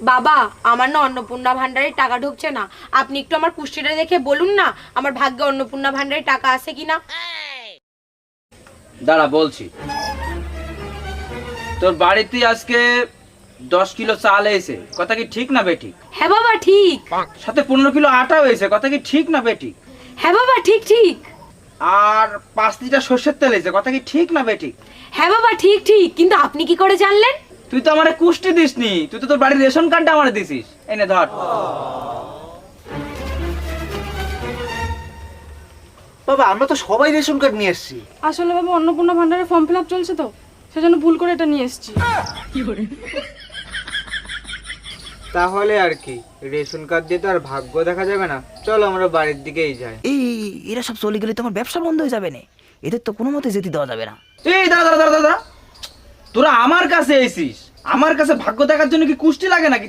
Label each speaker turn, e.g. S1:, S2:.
S1: বাবা, আমার না অন্নপূর্ণা ভান্ডারের টাকা ঢুকছে না। আপনি একটু আমার কুষ্টিটা দেখে বলুন না আমার ভাগ্যে অন্নপূর্ণা ভান্ডারের টাকা আছে কিনা।
S2: দাঁড়া বলছি। তোর বাড়িতে আজকে 10 কিলো চাল এসে, কথা কি ঠিক না বেঠিক?
S1: হ্যাঁ বাবা ঠিক।
S2: সাথে 15 কিলো আটা হয়েছে, কথা কি ঠিক না বেঠিক?
S1: হ্যাঁ বাবা ঠিক ঠিক।
S2: আর 5 লিটার সর্ষের তেল এসে, কথা কি ঠিক না বেঠিক?
S1: হ্যাঁ বাবা ঠিক ঠিক, কিন্তু আপনি কি করে জানলেন?
S2: তুই তো আমারে কুষ্টি দিসনি, তুই তো তোর বাড়ির রেশন কার্ডটা আমারে দিছিস। এনে ধর।
S3: বাবা আমরা তো সবাই রেশন কার্ড নিয়ে এসেছি।
S4: আসলে বাবা অন্নপূর্ণা ভান্ডারের ফর্ম ফিল আপ চলছে তো, সেজন্য ভুল করে এটা নিয়ে এসেছি।
S3: তাহলে আর কি, রেশন কার্ড দিয়ে তো আর ভাগ্য দেখা যাবে না। চলো আমরা বাড়ির দিকেই যাই।
S5: এই এরা সব চলে গেলে তো আমার ব্যবসা বন্ধ হয়ে যাবে না, এদের তো কোনো মতে যেতে দেওয়া যাবে না।
S2: এই দাঁড়া দাঁড়া দাঁড়া দাঁড়া, তোরা আমার কাছে এসিস, আমার কাছে ভাগ্য দেখার জন্য কি কুষ্টি লাগে নাকি?